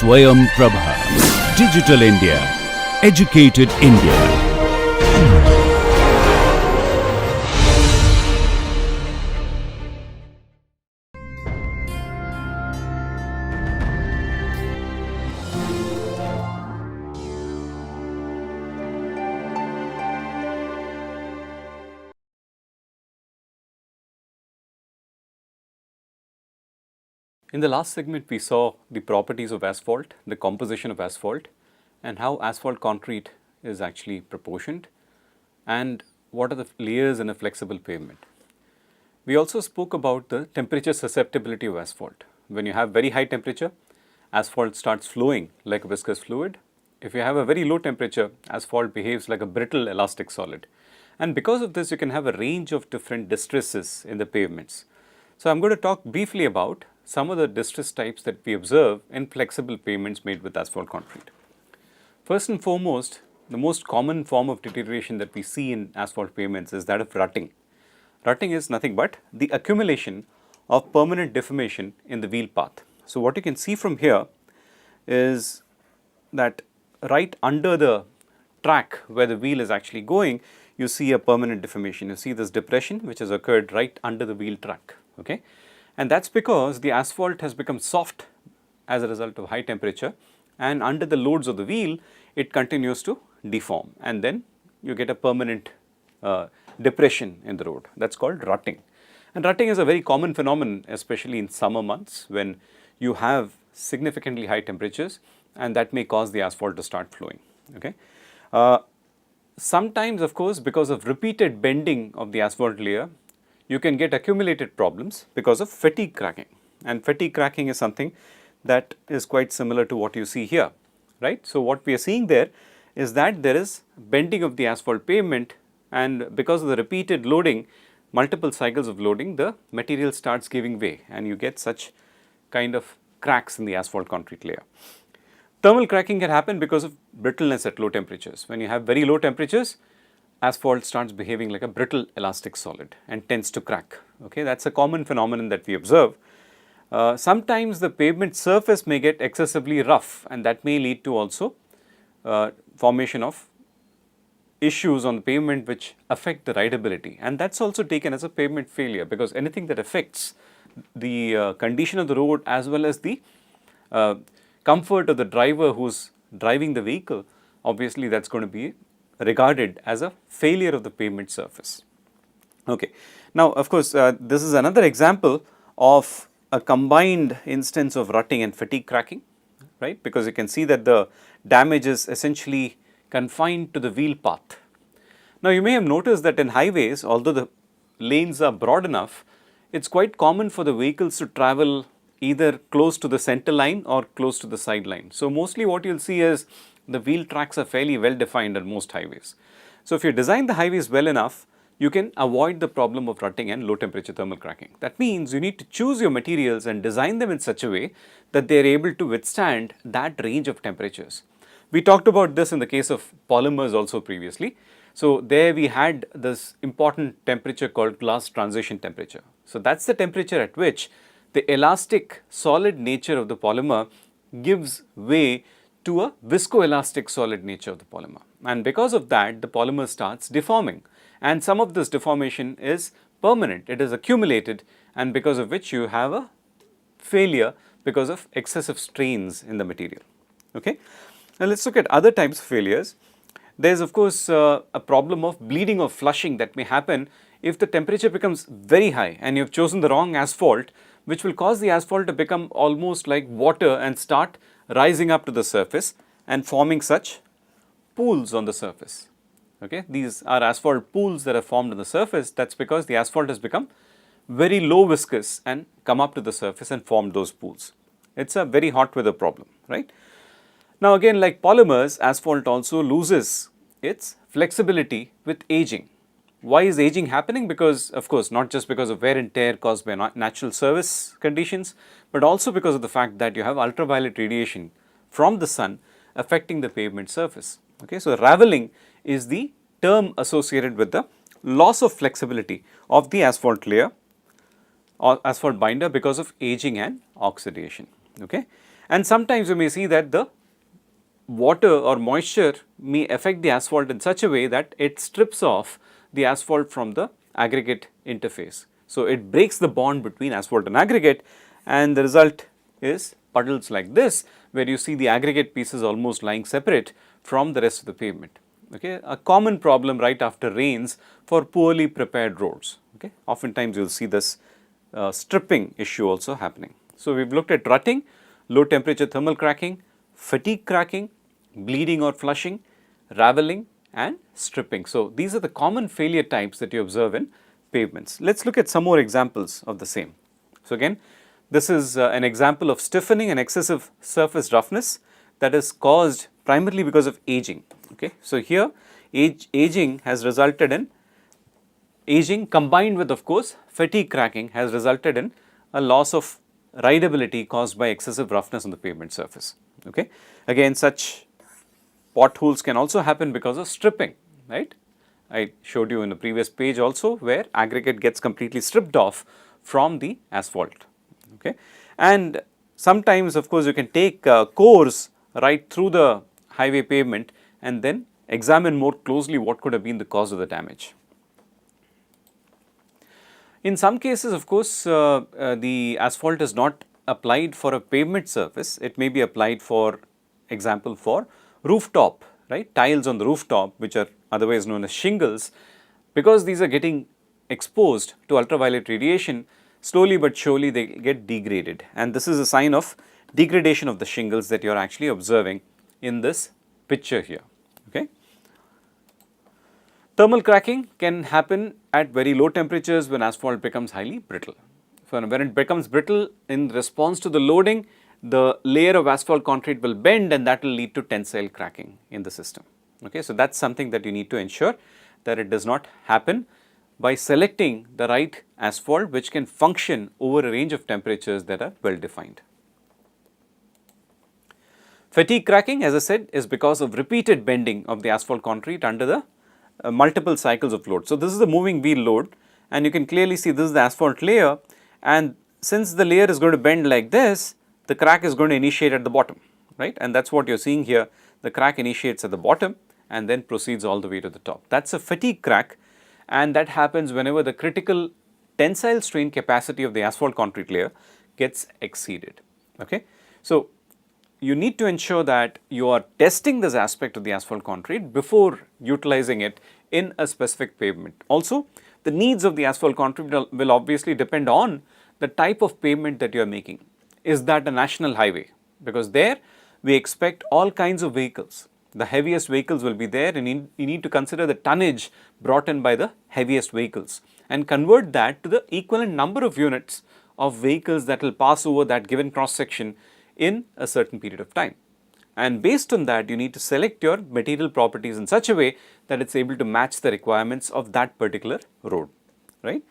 Swayam Prabha. Digital India. Educated India. In the last segment, we saw the properties of asphalt, the composition of asphalt, and how asphalt concrete is actually proportioned, and what are the layers in a flexible pavement. We also spoke about the temperature susceptibility of asphalt. When you have very high temperature, asphalt starts flowing like a viscous fluid. If you have a very low temperature, asphalt behaves like a brittle elastic solid. And because of this, you can have a range of different distresses in the pavements. So, I am going to talk briefly about some of the distress types that we observe in flexible pavements made with asphalt concrete. First and foremost, the most common form of deterioration that we see in asphalt pavements is that of rutting. Rutting is nothing but the accumulation of permanent deformation in the wheel path. So, what you can see from here is that right under the track where the wheel is actually going, you see a permanent deformation. You see this depression which has occurred right under the wheel track. Okay? And that is because the asphalt has become soft as a result of high temperature, and under the loads of the wheel it continues to deform, and then you get a permanent depression in the road. That is called rutting. And rutting is a very common phenomenon, especially in summer months when you have significantly high temperatures, and that may cause the asphalt to start flowing. Okay? Sometimes, of course, because of repeated bending of the asphalt layer, you can get accumulated problems because of fatigue cracking, and fatigue cracking is something that is quite similar to what you see here, right. So, what we are seeing there is that there is bending of the asphalt pavement, and because of the repeated loading, multiple cycles of loading, the material starts giving way and you get such kind of cracks in the asphalt concrete layer. Thermal cracking can happen because of brittleness at low temperatures. When you have very low temperatures, asphalt starts behaving like a brittle elastic solid and tends to crack. Okay? That is a common phenomenon that we observe. Sometimes the pavement surface may get excessively rough, and that may lead to also formation of issues on the pavement which affect the rideability, and that is also taken as a pavement failure, because anything that affects the condition of the road as well as the comfort of the driver who is driving the vehicle, obviously that is going to be regarded as a failure of the pavement surface. Okay. Now, of course, this is another example of a combined instance of rutting and fatigue cracking, right, because you can see that the damage is essentially confined to the wheel path. Now, you may have noticed that in highways, although the lanes are broad enough, it is quite common for the vehicles to travel either close to the center line or close to the side line. So, mostly what you will see is the wheel tracks are fairly well defined on most highways. So, if you design the highways well enough, you can avoid the problem of rutting and low temperature thermal cracking. That means you need to choose your materials and design them in such a way that they are able to withstand that range of temperatures. We talked about this in the case of polymers also previously. So, there we had this important temperature called glass transition temperature. So, that is the temperature at which the elastic solid nature of the polymer gives way to a viscoelastic solid nature of the polymer, and because of that the polymer starts deforming, and some of this deformation is permanent, it is accumulated, and because of which you have a failure because of excessive strains in the material. Okay. Now, let us look at other types of failures. There is of course a problem of bleeding or flushing that may happen if the temperature becomes very high and you have chosen the wrong asphalt, which will cause the asphalt to become almost like water and start rising up to the surface and forming such pools on the surface. Okay? These are asphalt pools that are formed on the surface. That is because the asphalt has become very low viscous and come up to the surface and form those pools. It is a very hot weather problem, right. Now, again, like polymers, asphalt also loses its flexibility with aging. Why is aging happening? Because of course, not just because of wear and tear caused by natural service conditions, but also because of the fact that you have ultraviolet radiation from the sun affecting the pavement surface. Okay? So, raveling is the term associated with the loss of flexibility of the asphalt layer or asphalt binder because of aging and oxidation. Okay? And sometimes you may see that the water or moisture may affect the asphalt in such a way that it strips off the asphalt from the aggregate interface. So, it breaks the bond between asphalt and aggregate, and the result is puddles like this, where you see the aggregate pieces almost lying separate from the rest of the pavement. Okay. A common problem right after rains for poorly prepared roads. Okay. Oftentimes you will see this stripping issue also happening. So, we have looked at rutting, low temperature thermal cracking, fatigue cracking, bleeding or flushing, raveling and stripping. So, these are the common failure types that you observe in pavements. Let us look at some more examples of the same. So, again this is an example of stiffening and excessive surface roughness that is caused primarily because of aging. Okay. So, here aging has resulted in aging combined with of course fatigue cracking has resulted in a loss of rideability caused by excessive roughness on the pavement surface. Okay. Again, such potholes can also happen because of stripping, right. I showed you in the previous page also where aggregate gets completely stripped off from the asphalt. Okay. And sometimes of course you can take cores right through the highway pavement and then examine more closely what could have been the cause of the damage. In some cases of course the asphalt is not applied for a pavement surface, it may be applied for example for rooftop, right, tiles on the rooftop which are otherwise known as shingles. Because these are getting exposed to ultraviolet radiation, slowly but surely they get degraded, and this is a sign of degradation of the shingles that you are actually observing in this picture here. Okay. Thermal cracking can happen at very low temperatures when asphalt becomes highly brittle. So, when it becomes brittle in response to the loading, the layer of asphalt concrete will bend and that will lead to tensile cracking in the system. Okay. So, that is something that you need to ensure that it does not happen by selecting the right asphalt which can function over a range of temperatures that are well defined. Fatigue cracking, as I said, is because of repeated bending of the asphalt concrete under the multiple cycles of load. So, this is the moving wheel load and you can clearly see this is the asphalt layer, and since the layer is going to bend like this, the crack is going to initiate at the bottom, right, and that is what you are seeing here. The crack initiates at the bottom and then proceeds all the way to the top. That is a fatigue crack, and that happens whenever the critical tensile strain capacity of the asphalt concrete layer gets exceeded. Okay. So, you need to ensure that you are testing this aspect of the asphalt concrete before utilizing it in a specific pavement. Also, the needs of the asphalt concrete will obviously depend on the type of pavement that you are making. Is that a national highway? Because there we expect all kinds of vehicles. The heaviest vehicles will be there, and you need to consider the tonnage brought in by the heaviest vehicles and convert that to the equivalent number of units of vehicles that will pass over that given cross section in a certain period of time. And based on that, you need to select your material properties in such a way that it is able to match the requirements of that particular road, right.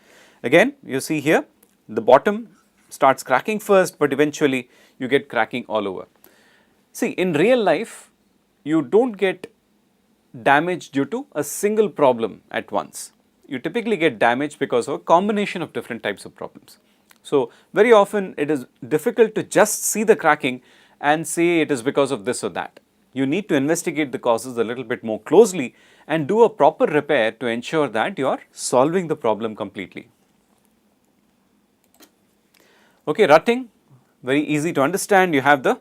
Again, you see here the bottom starts cracking first, but eventually you get cracking all over. See, in real life you do not get damage due to a single problem at once. You typically get damage because of a combination of different types of problems. So, very often it is difficult to just see the cracking and say it is because of this or that. You need to investigate the causes a little bit more closely and do a proper repair to ensure that you are solving the problem completely. Okay, rutting, very easy to understand. You have the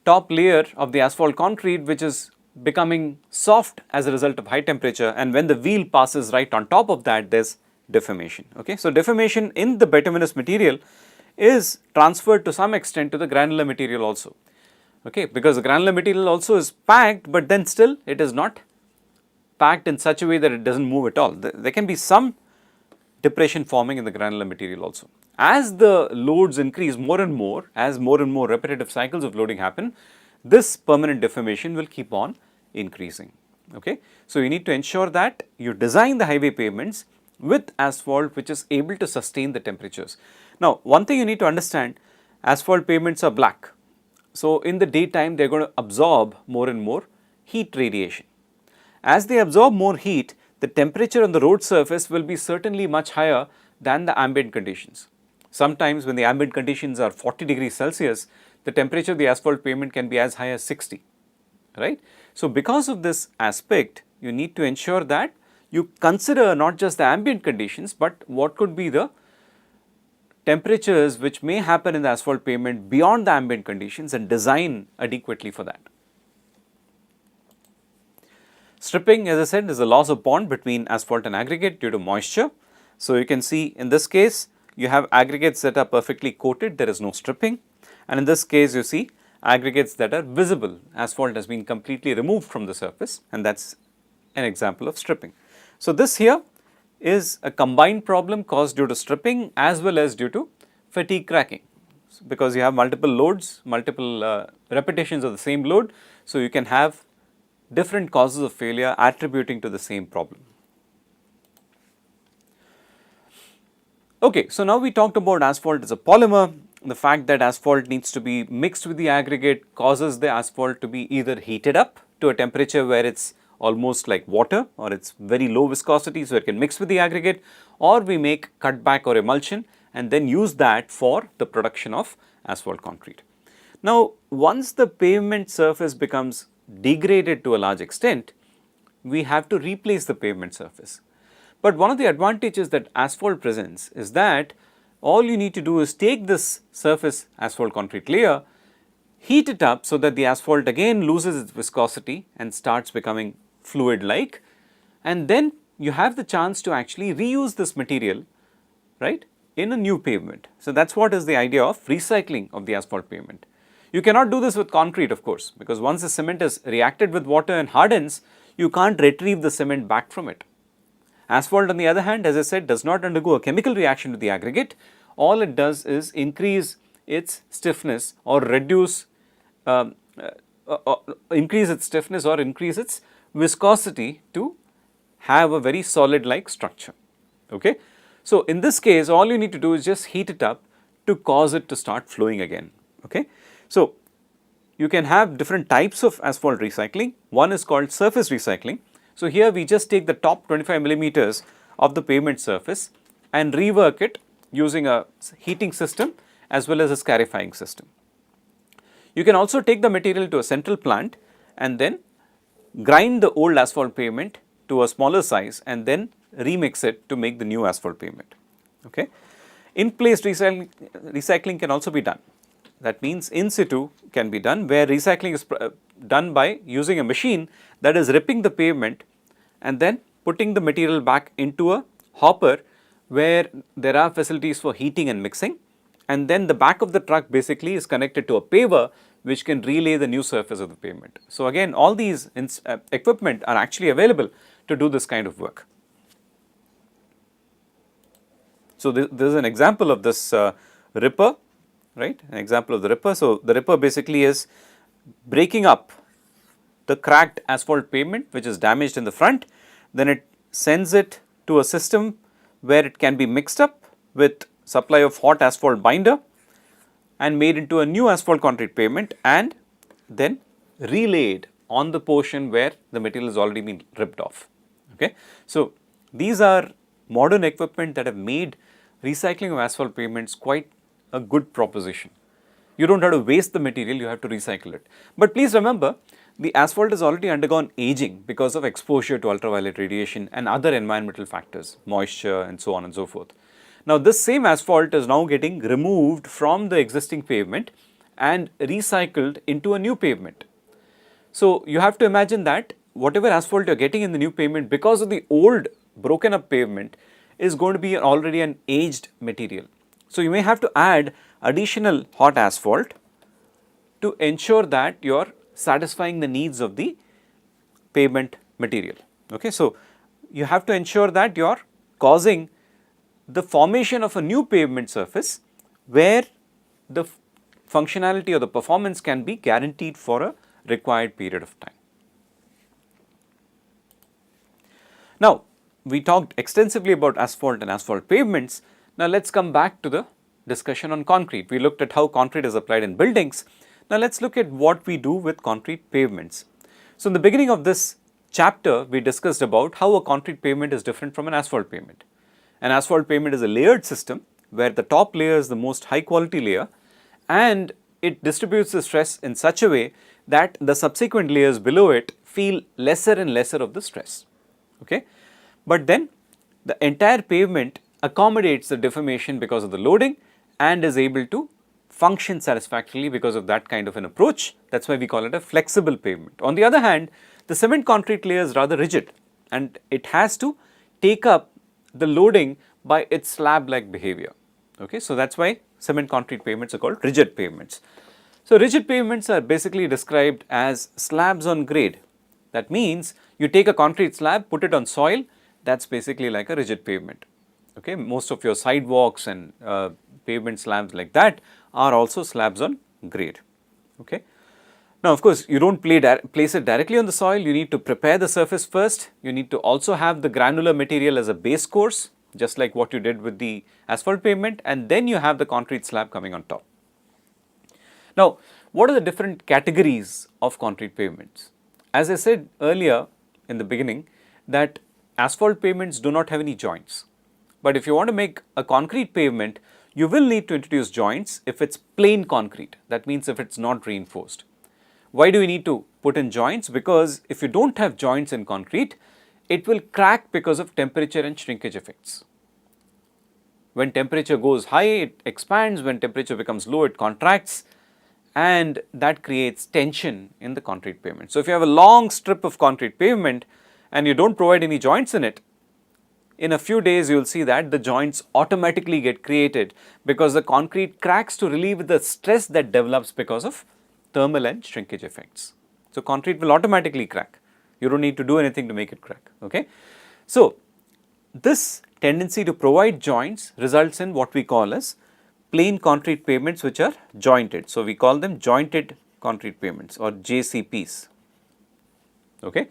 top layer of the asphalt concrete which is becoming soft as a result of high temperature, and when the wheel passes right on top of that, there is deformation. Okay. So, deformation in the bituminous material is transferred to some extent to the granular material also, okay, because the granular material also is packed, but then still it is not packed in such a way that it does not move at all. There can be some depression forming in the granular material also. As the loads increase more and more, as more and more repetitive cycles of loading happen, this permanent deformation will keep on increasing. Okay. So, you need to ensure that you design the highway pavements with asphalt which is able to sustain the temperatures. Now, one thing you need to understand, asphalt pavements are black. So, in the daytime they are going to absorb more and more heat radiation. As they absorb more heat, the temperature on the road surface will be certainly much higher than the ambient conditions. Sometimes when the ambient conditions are 40 degrees Celsius, the temperature of the asphalt pavement can be as high as 60, right. So, because of this aspect, you need to ensure that you consider not just the ambient conditions, but what could be the temperatures which may happen in the asphalt pavement beyond the ambient conditions and design adequately for that. Stripping, as I said, is the loss of bond between asphalt and aggregate due to moisture. So, you can see in this case you have aggregates that are perfectly coated, there is no stripping, and in this case you see aggregates that are visible, asphalt has been completely removed from the surface, and that is an example of stripping. So, this here is a combined problem caused due to stripping as well as due to fatigue cracking, because you have multiple loads, multiple repetitions of the same load. So, you can have different causes of failure attributing to the same problem. Okay, so now we talked about asphalt as a polymer. The fact that asphalt needs to be mixed with the aggregate causes the asphalt to be either heated up to a temperature where it's almost like water, or it's very low viscosity, so it can mix with the aggregate, or we make cutback or emulsion and then use that for the production of asphalt concrete. Now, once the pavement surface becomes degraded to a large extent, we have to replace the pavement surface. But one of the advantages that asphalt presents is that all you need to do is take this surface asphalt concrete layer, heat it up so that the asphalt again loses its viscosity and starts becoming fluid like, and then you have the chance to actually reuse this material, right, in a new pavement. So, that is what is the idea of recycling of the asphalt pavement. You cannot do this with concrete, of course, because once the cement is reacted with water and hardens, you can't retrieve the cement back from it. Asphalt, on the other hand, as I said, does not undergo a chemical reaction with the aggregate. All it does is increase its stiffness or reduce, increase its stiffness or increase its viscosity to have a very solid like structure. Okay. So, in this case, all you need to do is just heat it up to cause it to start flowing again. Okay. So, you can have different types of asphalt recycling. One is called surface recycling. So, here we just take the top 25 millimeters of the pavement surface and rework it using a heating system as well as a scarifying system. You can also take the material to a central plant and then grind the old asphalt pavement to a smaller size and then remix it to make the new asphalt pavement. Okay. In place recycling can also be done. That means in situ can be done, where recycling is done by using a machine that is ripping the pavement and then putting the material back into a hopper where there are facilities for heating and mixing, and then the back of the truck basically is connected to a paver which can relay the new surface of the pavement. So, again all these equipment are actually available to do this kind of work. So, this is an example of this ripper, right, an example of the ripper. So, the ripper basically is breaking up the cracked asphalt pavement which is damaged in the front, then it sends it to a system where it can be mixed up with supply of hot asphalt binder and made into a new asphalt concrete pavement and then relayed on the portion where the material has already been ripped off. Okay. So, these are modern equipment that have made recycling of asphalt pavements quite a good proposition. You do not have to waste the material, you have to recycle it. But please remember, the asphalt has already undergone aging because of exposure to ultraviolet radiation and other environmental factors, moisture and so on and so forth. Now, this same asphalt is now getting removed from the existing pavement and recycled into a new pavement. So, you have to imagine that whatever asphalt you are getting in the new pavement, because of the old broken up pavement, is going to be already an aged material. So, you may have to add additional hot asphalt to ensure that you are satisfying the needs of the pavement material. Okay. So, you have to ensure that you are causing the formation of a new pavement surface where the functionality or the performance can be guaranteed for a required period of time. Now, we talked extensively about asphalt and asphalt pavements. Now, let us come back to the discussion on concrete. We looked at how concrete is applied in buildings. Now, let us look at what we do with concrete pavements. So, in the beginning of this chapter, we discussed about how a concrete pavement is different from an asphalt pavement. An asphalt pavement is a layered system where the top layer is the most high quality layer, and it distributes the stress in such a way that the subsequent layers below it feel lesser and lesser of the stress. Okay? But then the entire pavement accommodates the deformation because of the loading and is able to function satisfactorily because of that kind of an approach. That is why we call it a flexible pavement. On the other hand, the cement concrete layer is rather rigid and it has to take up the loading by its slab like behavior. Okay? So, that is why cement concrete pavements are called rigid pavements. So, rigid pavements are basically described as slabs on grade. That means you take a concrete slab, put it on soil, that is basically like a rigid pavement. Okay? Most of your sidewalks and pavement slabs like that are also slabs on grade. Okay? Now, of course, you do not place it directly on the soil, you need to prepare the surface first, you need to also have the granular material as a base course, just like what you did with the asphalt pavement, and then you have the concrete slab coming on top. Now, what are the different categories of concrete pavements? As I said earlier in the beginning that asphalt pavements do not have any joints, but if you want to make a concrete pavement, you will need to introduce joints if it is plain concrete, that means if it is not reinforced. Why do we need to put in joints? Because if you do not have joints in concrete, it will crack because of temperature and shrinkage effects. When temperature goes high, it expands, when temperature becomes low, it contracts, and that creates tension in the concrete pavement. So, if you have a long strip of concrete pavement and you do not provide any joints in it, in a few days you will see that the joints automatically get created because the concrete cracks to relieve the stress that develops because of thermal and shrinkage effects. So, concrete will automatically crack, you do not need to do anything to make it crack. Okay? So, this tendency to provide joints results in what we call as plain concrete pavements which are jointed. So, we call them jointed concrete pavements or JCPs. Okay?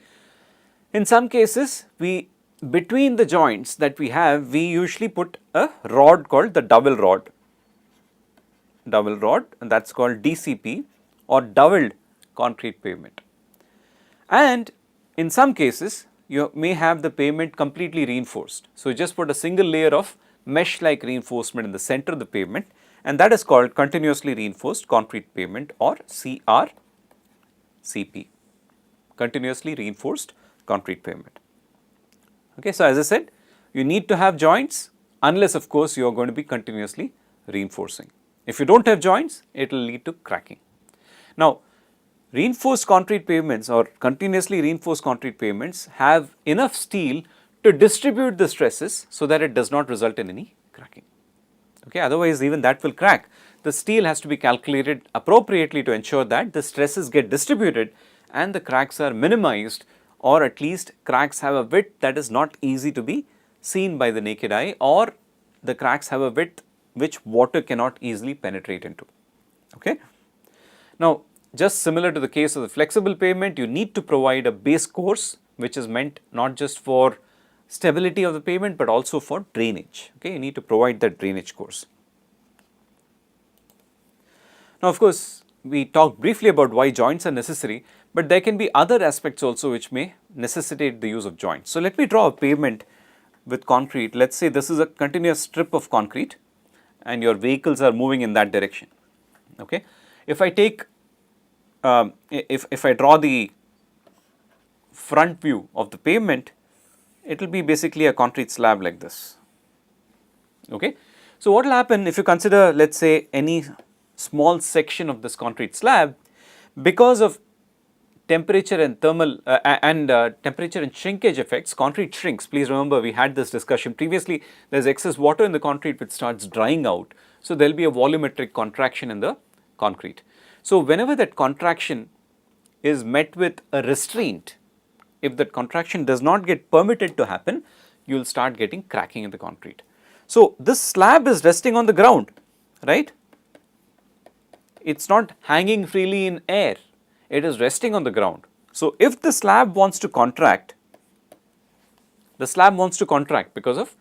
In some cases, between the joints that we have, we usually put a rod called the double rod, and that is called DCP or doubled concrete pavement. And in some cases, you may have the pavement completely reinforced. So, you just put a single layer of mesh like reinforcement in the center of the pavement, and that is called continuously reinforced concrete pavement or CRCP, continuously reinforced concrete pavement. Okay, so, as I said, you need to have joints unless of course you are going to be continuously reinforcing. If you do not have joints, it will lead to cracking. Now, reinforced concrete pavements or continuously reinforced concrete pavements have enough steel to distribute the stresses so that it does not result in any cracking. Okay, otherwise even that will crack. The steel has to be calculated appropriately to ensure that the stresses get distributed and the cracks are minimized, or at least cracks have a width that is not easy to be seen by the naked eye, or the cracks have a width which water cannot easily penetrate into. Okay? Now, just similar to the case of the flexible pavement, you need to provide a base course which is meant not just for stability of the pavement but also for drainage. Okay? You need to provide that drainage course. Now, of course, we talked briefly about why joints are necessary, but there can be other aspects also which may necessitate the use of joints. So, let me draw a pavement with concrete. Let us say this is a continuous strip of concrete and your vehicles are moving in that direction. Okay? If I take, if I draw the front view of the pavement, it will be basically a concrete slab like this. Okay? So, what will happen if you consider, let us say, any small section of this concrete slab, because of temperature and thermal temperature and shrinkage effects, concrete shrinks. Please remember, we had this discussion previously. There is excess water in the concrete which starts drying out. So, there will be a volumetric contraction in the concrete. So, whenever that contraction is met with a restraint, if that contraction does not get permitted to happen, you will start getting cracking in the concrete. So, this slab is resting on the ground, right? It is not hanging freely in air, it is resting on the ground. So, if the slab wants to contract, because of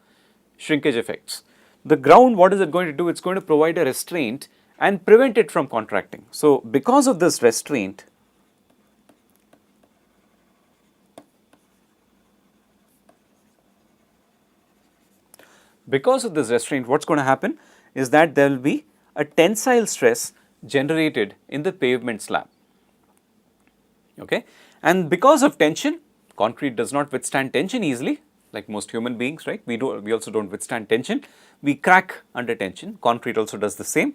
shrinkage effects. The ground, what is it going to do? It is going to provide a restraint and prevent it from contracting. So, because of this restraint, what is going to happen is that there will be a tensile stress generated in the pavement slab. Okay? And because of tension, concrete does not withstand tension easily, like most human beings, right? We also don't withstand tension. We crack under tension. Concrete also does the same.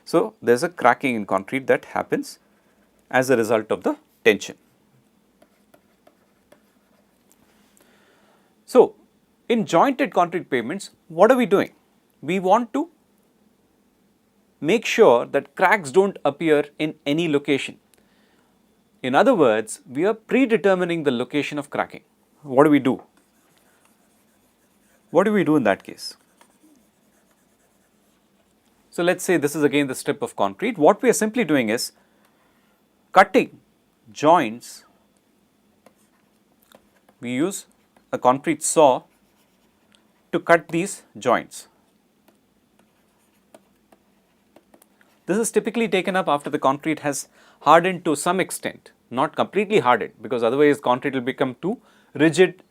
So, there is a cracking in concrete that happens as a result of the tension. So, in jointed concrete pavements, what are we doing? We want to make sure that cracks do not appear in any location. In other words, we are predetermining the location of cracking. What do we do? What do we do in that case? So, let us say this is again the strip of concrete. What we are simply doing is cutting joints. We use a concrete saw to cut these joints. This is typically taken up after the concrete has hardened to some extent, not completely hardened, because otherwise concrete will become too rigid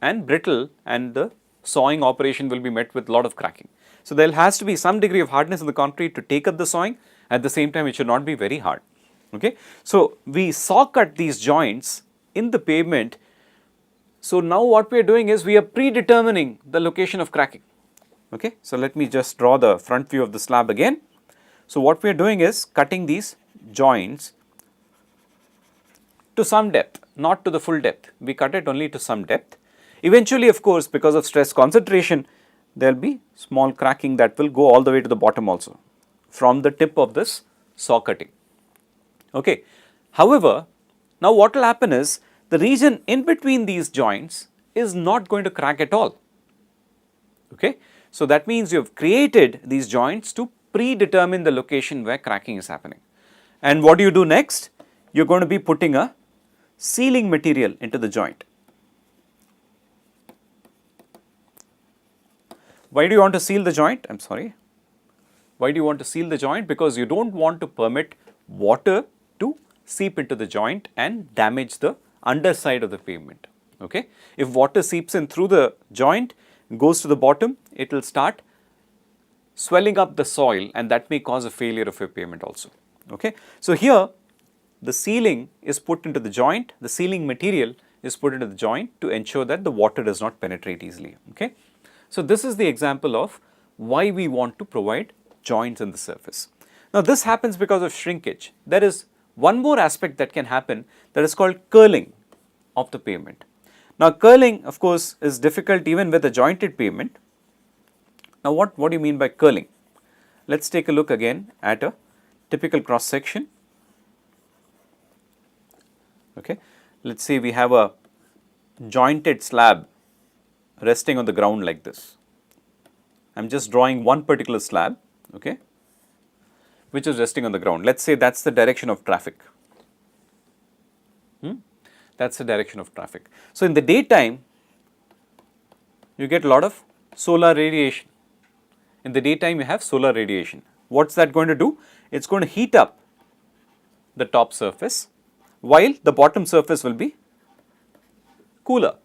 and brittle and the sawing operation will be met with a lot of cracking. So, there has to be some degree of hardness in the concrete to take up the sawing. At the same time, it should not be very hard. Okay? So, we saw cut these joints in the pavement. So, now what we are doing is we are predetermining the location of cracking. Okay? So, let me just draw the front view of the slab again. So, what we are doing is cutting these joints to some depth, not to the full depth. We cut it only to some depth. Eventually, of course, because of stress concentration, there will be small cracking that will go all the way to the bottom also from the tip of this saw cutting. Okay. However, now what will happen is the region in between these joints is not going to crack at all. Okay. So, that means you have created these joints to predetermine the location where cracking is happening. And what do you do next? You are going to be putting a sealing material into the joint. Why do you want to seal the joint? I am sorry. Why do you want to seal the joint? Because you do not want to permit water to seep into the joint and damage the underside of the pavement. Okay? If water seeps in through the joint, goes to the bottom, it will start swelling up the soil and that may cause a failure of your pavement also. Okay? So, here the sealing is put into the joint, the sealing material is put into the joint to ensure that the water does not penetrate easily. Okay? So, this is the example of why we want to provide joints in the surface. Now, this happens because of shrinkage. There is one more aspect that can happen, that is called curling of the pavement. Now, curling of course is difficult even with a jointed pavement. Now, what do you mean by curling? Let us take a look again at a typical cross section. Okay. Let us say we have a jointed slab resting on the ground like this. I am just drawing one particular slab, okay, which is resting on the ground. Let us say that is the direction of traffic. That is the direction of traffic. So, in the daytime, you get a lot of solar radiation. In the daytime, you have solar radiation. What is that going to do? It is going to heat up the top surface, while the bottom surface will be cooler.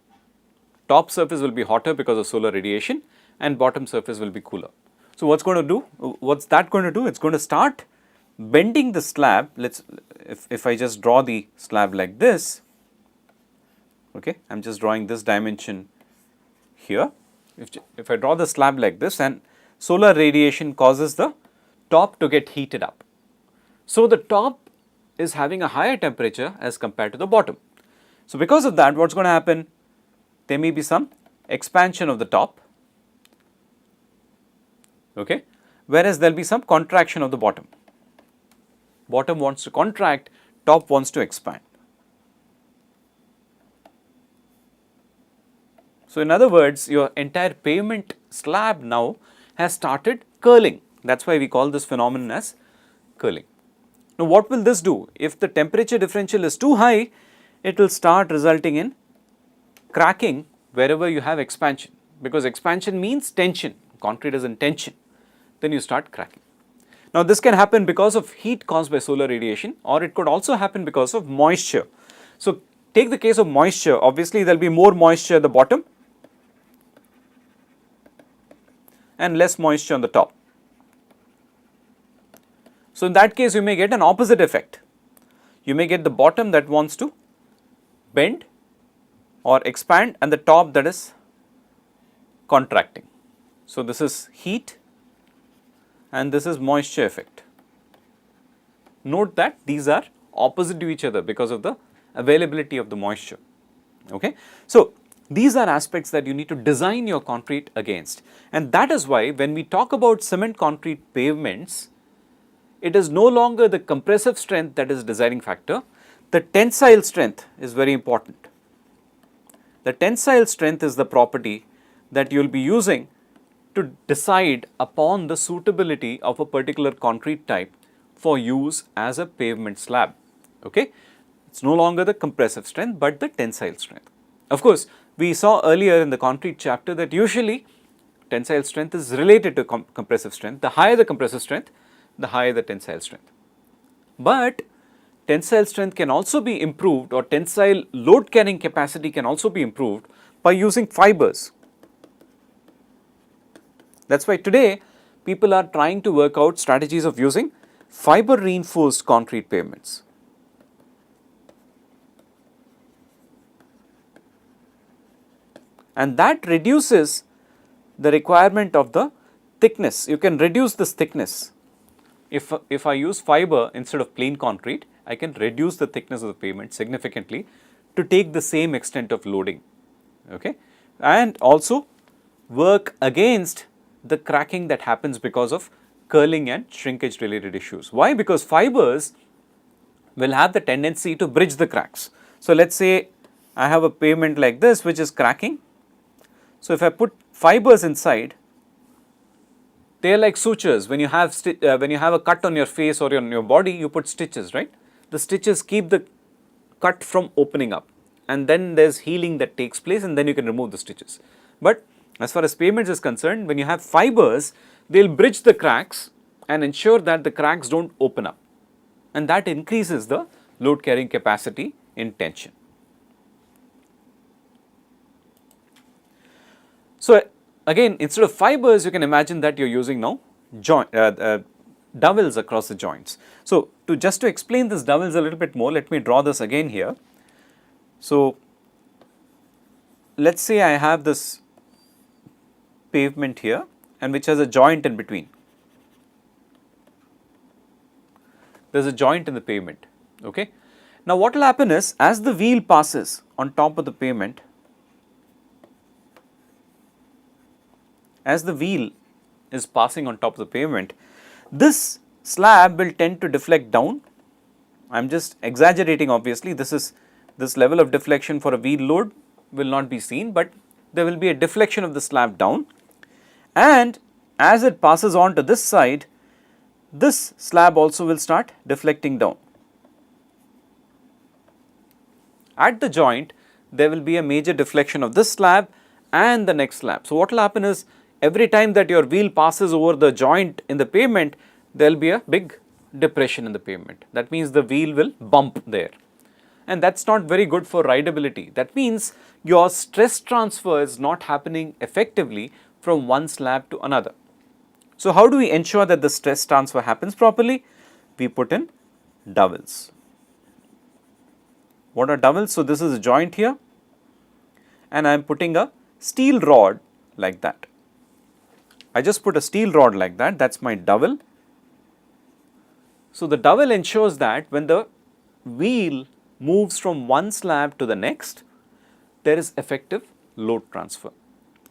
Top surface will be hotter because of solar radiation and bottom surface will be cooler. So, what is going to do? What is that going to do? It is going to start bending the slab. If I just draw the slab like this, okay, I am just drawing this dimension here. If I draw the slab like this, and solar radiation causes the top to get heated up. So, the top is having a higher temperature as compared to the bottom. So, because of that, what is going to happen? There may be some expansion of the top, okay, whereas there will be some contraction of the bottom. Bottom wants to contract, top wants to expand. So, in other words, your entire pavement slab now has started curling. That is why we call this phenomenon as curling. Now, what will this do? If the temperature differential is too high, it will start resulting in cracking wherever you have expansion, because expansion means tension, concrete is in tension, then you start cracking. Now, this can happen because of heat caused by solar radiation, or it could also happen because of moisture. So, take the case of moisture. Obviously, there will be more moisture at the bottom and less moisture on the top. So, in that case you may get an opposite effect. You may get the bottom that wants to bend or expand and the top that is contracting. So, this is heat and this is moisture effect. Note that these are opposite to each other because of the availability of the moisture. Okay. So, these are aspects that you need to design your concrete against, and that is why when we talk about cement concrete pavements, it is no longer the compressive strength that is deciding factor. The tensile strength is very important. The tensile strength is the property that you will be using to decide upon the suitability of a particular concrete type for use as a pavement slab. Okay? It is no longer the compressive strength but the tensile strength. Of course, we saw earlier in the concrete chapter that usually tensile strength is related to compressive strength. The higher the compressive strength, the higher the tensile strength. But tensile strength can also be improved, or tensile load carrying capacity can also be improved by using fibers. That is why today people are trying to work out strategies of using fiber reinforced concrete pavements. And that reduces the requirement of the thickness. You can reduce this thickness. If I use fiber instead of plain concrete, I can reduce the thickness of the pavement significantly to take the same extent of loading. Okay? And also work against the cracking that happens because of curling and shrinkage related issues. Why? Because fibers will have the tendency to bridge the cracks. So, let us say I have a pavement like this which is cracking. So, if I put fibers inside, they are like sutures. When you have a cut on your face or on your body, you put stitches, right? The stitches keep the cut from opening up, and then there is healing that takes place, and then you can remove the stitches. But as far as pavements is concerned, when you have fibers, they will bridge the cracks and ensure that the cracks do not open up, and that increases the load carrying capacity in tension. So, again, instead of fibers, you can imagine that you are using now dowels across the joints. So, just to explain this dowels a little bit more, let me draw this again here. So, let us say I have this pavement here and which has a joint in between. There is a joint in the pavement. Okay. Now, what will happen is, as the wheel passes on top of the pavement, as the wheel is passing on top of the pavement, this slab will tend to deflect down. I am just exaggerating, obviously. This level of deflection for a wheel load will not be seen, but there will be a deflection of the slab down, and as it passes on to this side, this slab also will start deflecting down. At the joint, there will be a major deflection of this slab and the next slab. So, what will happen is, every time that your wheel passes over the joint in the pavement, there will be a big depression in the pavement. That means the wheel will bump there, and that is not very good for rideability. That means your stress transfer is not happening effectively from one slab to another. So, how do we ensure that the stress transfer happens properly? We put in dowels. What are dowels? So, this is a joint here, and I am putting a steel rod like that. I just put a steel rod like that, that is my dowel. So, the dowel ensures that when the wheel moves from one slab to the next, there is effective load transfer.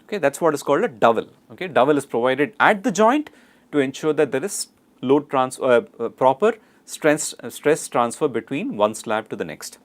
Okay, that is what is called a dowel. Okay, dowel is provided at the joint to ensure that there is load transfer, proper stress transfer between one slab to the next.